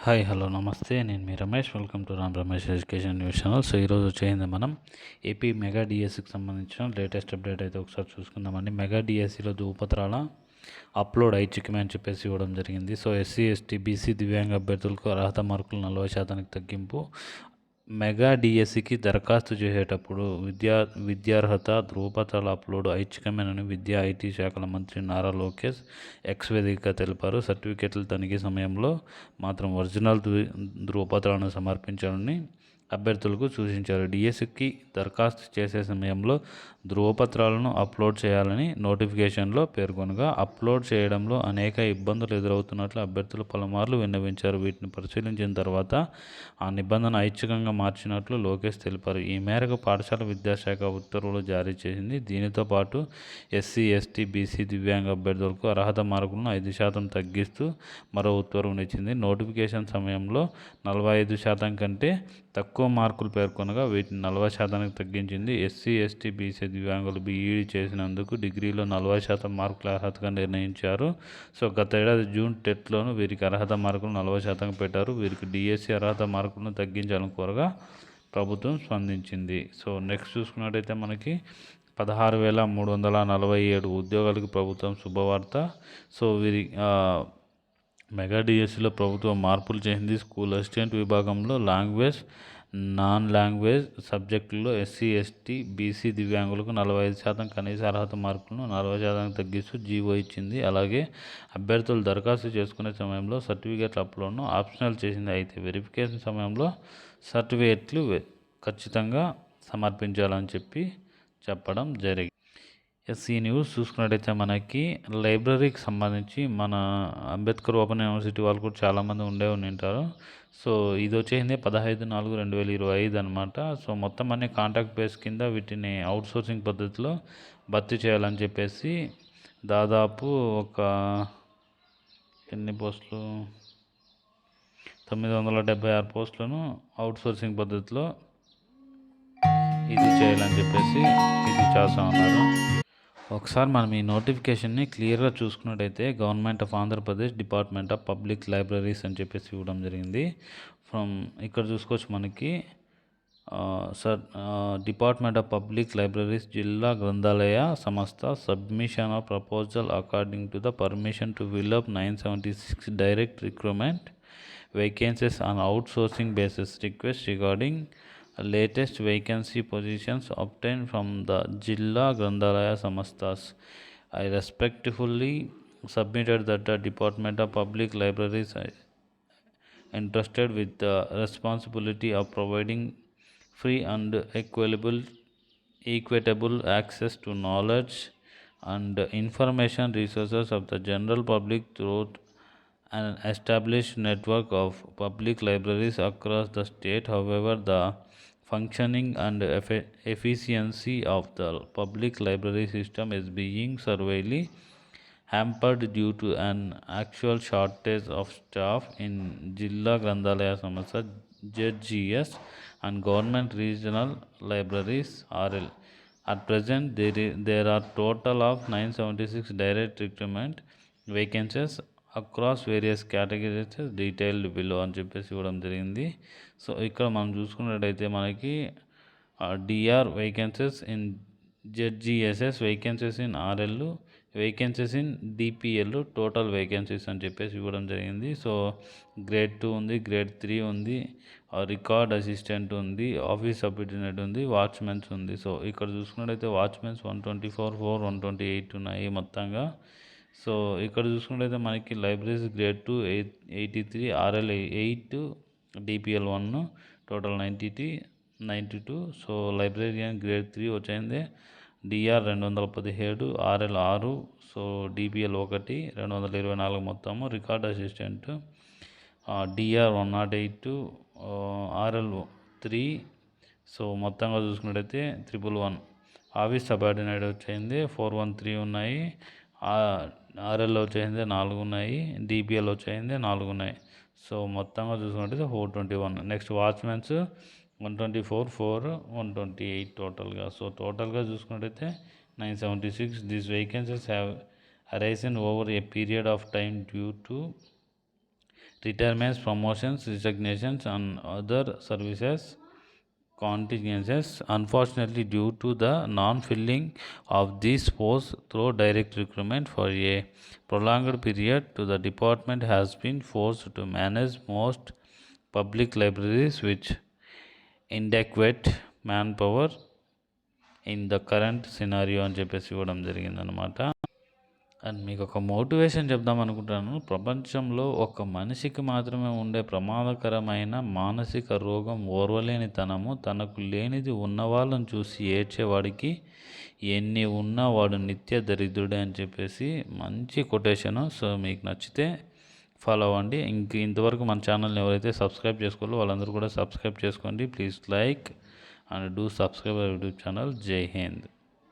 Hi hello నమస్తే నేను మీ Ramesh welcome to Ram Ramesh education news channel. So ఈరోజు వచ్చేసింది మనం ఏపీ మెగా డిఎస్సికి సంబంధించిన లేటెస్ట్ అప్డేట్ అయితే ఒకసారి చూసుకుందామండి. మెగా డిఎస్సిలో ధృవపత్రాల అప్లోడ్ ఐచ్ఛికమే అని చెప్పేసి ఇవ్వడం జరిగింది. సో ఎస్సీ ఎస్టీ బీసీ దివ్యాంగ అభ్యర్థులకు అర్హత మార్కులు 40% తగ్గింపు. మెగా డిఎస్సికి దరఖాస్తు చేసేటప్పుడు విద్యార్హత ధృవపత్రాల అప్లోడ్ ఐచ్ఛికమేనని విద్యా ఐటీ శాఖల మంత్రి నారా లోకేష్ ఎక్స్ వేదికగా తెలిపారు. సర్టిఫికెట్ల తనిఖీ సమయంలో మాత్రం ఒరిజినల్ ధృవపత్రాలను సమర్పించాలని అభ్యర్థులకు సూచించారు. డిఎస్సికి దరఖాస్తు చేసే సమయంలో ధృవపత్రాలను అప్లోడ్ చేయాలని నోటిఫికేషన్లో పేర్కొనగా అప్లోడ్ చేయడంలో అనేక ఇబ్బందులు ఎదురవుతున్నట్లు అభ్యర్థులు పలుమార్లు విన్నవించారు. వీటిని పరిశీలించిన తర్వాత ఆ నిబంధన ఐచ్ఛికంగా మార్చినట్లు లోకేష్ తెలిపారు. ఈ మేరకు పాఠశాల విద్యాశాఖ ఉత్తర్వులు జారీ చేసింది. దీనితో పాటు ఎస్సీ ఎస్టీ బీసీ దివ్యాంగ అభ్యర్థులకు అర్హత మార్కులను 5% తగ్గిస్తూ మరో ఉత్తర్వునిచ్చింది. నోటిఫికేషన్ సమయంలో 45% కంటే తక్కువ మార్కులు పేర్కొనగా వీటిని 40%కి తగ్గించింది. ఎస్సీ ఎస్టీ బీసీ దివ్యాంగులు బీఈడీ చేసినందుకు డిగ్రీలో 40% మార్కుల అర్హతగా నిర్ణయించారు. సో గత ఏడాది జూన్ టెట్లోనూ వీరికి అర్హత మార్కులు 40% పెట్టారు. వీరికి డిఎస్సి అర్హత మార్కులను తగ్గించాలని కోరగా ప్రభుత్వం స్పందించింది. సో నెక్స్ట్ చూసుకున్నట్టయితే మనకి 16,347 ఉద్యోగాలకు ప్రభుత్వం శుభవార్త. సో వీరి మెగా డిఎస్సిలో ప్రభుత్వం మార్పులు చేసింది. స్కూల్ అసిస్టెంట్ విభాగంలో లాంగ్వేజ్ నాన్ లాంగ్వేజ్ సబ్జెక్టుల్లో ఎస్సీ ఎస్టీ బీసీ దివ్యాంగులకు 45% కనీస అర్హత మార్కులను 40% తగ్గిస్తూ జీవో ఇచ్చింది. అలాగే అభ్యర్థులు దరఖాస్తు చేసుకునే సమయంలో సర్టిఫికేట్ల అప్లోడ్ను ఆప్షనల్ చేసింది. అయితే వెరిఫికేషన్ సమయంలో సర్టిఫికేట్లు ఖచ్చితంగా సమర్పించాలని చెప్పడం జరిగింది. ఈ న్యూస్ చూసుకున్నట్టయితే మనకి లైబ్రరీకి సంబంధించి మన అంబేద్కర్ ఓపెన్ యూనివర్సిటీ వాళ్ళు కూడా చాలామంది ఉండే ఉంటారు. సో ఇది వచ్చేసింది 15/4/2025 అనమాట. సో మొత్తం అన్ని కాంట్రాక్ట్ బేస్ కింద వీటిని అవుట్సోర్సింగ్ పద్ధతిలో భర్తీ చేయాలని చెప్పేసి దాదాపు ఒక ఎన్ని పోస్టులు 976 పోస్టులను అవుట్సోర్సింగ్ పద్ధతిలో ఇది చేయాలని చెప్పేసి ఇది చేస్తా ఉన్నారు. ఒకసారి మనం ఈ నోటిఫికేషన్ని క్లియర్గా చూసుకున్నట్టయితే government of Andhra Pradesh department of public libraries అని చెప్పేసి ఇవ్వడం జరిగింది. ఇక్కడ చూసుకోవచ్చు మనకి డిపార్ట్మెంట్ ఆఫ్ పబ్లిక్ లైబ్రరీస్ జిల్లా గ్రంథాలయ సంస్థ submission of proposal according to the permission to fill up 976 direct recruitment vacancies on outsourcing basis request regarding latest vacancy positions obtained from the Jilla Grandhalaya Samsthas. I respectfully submitted that the Department of Public Libraries entrusted with the responsibility of providing free and equitable access to knowledge and information resources of the general public through an established network of public libraries across the state. However, the functioning and efficiency of the public library system is being severely hampered due to an actual shortage of staff in Jilla Grandhalaya Samastha ZGS and government regional libraries RL. At present, there are total of 976 direct recruitment vacancies across various categories detailed below అని చెప్పేసి ఇవ్వడం జరిగింది. So ఇక్కడ మనం చూసుకున్నట్టయితే మనకి DR vacancies in ZGSS, vacancies in RL, vacancies in DPL, total vacancies అని చెప్పేసి ఇవ్వడం జరిగింది. సో గ్రేడ్ 2 ఉంది, గ్రేడ్ 3 ఉంది, రికార్డ్ అసిస్టెంట్ ఉంది, ఆఫీస్ సబార్డినేట్ ఉంది, వాచ్మెన్స్ ఉంది. సో ఇక్కడ చూసుకున్నట్టయితే వాచ్మెన్స్ 124, 128 ఉన్నాయి మొత్తంగా. సో ఇక్కడ చూసుకున్నట్లయితే మనకి libraries grade 2 83, RL 8, DPL 1, total 92. So librarian grade 3 వచ్చింది డిఆర్ 217, ఆర్ఎల్ 6, సో డిపిఎల్ 1, 224 మొత్తము. Record assistant DR 108, RL 3. So మొత్తంగా చూసుకున్నట్టయితే 111. ఆఫీస్ సబార్డినేట్ వచ్చింది 413 ఉన్నాయి, ఆర్ఎల్లో వచ్చేసింది 4 ఉన్నాయి, డిపిఎల్ వచ్చేసింది 4 ఉన్నాయి. సో మొత్తంగా చూసుకున్నట్టయితే 421. నెక్స్ట్ వాచ్మెన్స్ 124, 4, 128 టోటల్గా. సో టోటల్గా చూసుకున్నట్టయితే 976. These vacancies have arisen over a period of time due to retirements, promotions, resignations, and other services contingencies. Unfortunately, due to the non-filling of these posts through direct recruitment for a prolonged period, the department has been forced to manage most public libraries with inadequate manpower in the current scenario అని చెప్పేసి ఇవ్వడం జరిగిందనమాట. And మీకు ఒక motivation చెప్దాం అనుకుంటున్నాను. ప్రపంచంలో ఒక మనిషికి మాత్రమే ఉండే ప్రమాదకరమైన మానసిక రోగం ఓర్వలేనితనము. తనకు లేనిది ఉన్నవాళ్ళని చూసి ఏడ్చేవాడికి ఎన్ని ఉన్నా వాడు నిత్య దరిద్రుడే అని చెప్పేసి మంచి కొటేషను. సో మీకు నచ్చితే ఫాలో అవ్వండి. ఇంతవరకు మన ఛానల్ని ఎవరైతే సబ్స్క్రైబ్ చేసుకోవాలో వాళ్ళందరూ కూడా సబ్స్క్రైబ్ చేసుకోండి. Please like and do subscribe our YouTube channel. జై హింద్.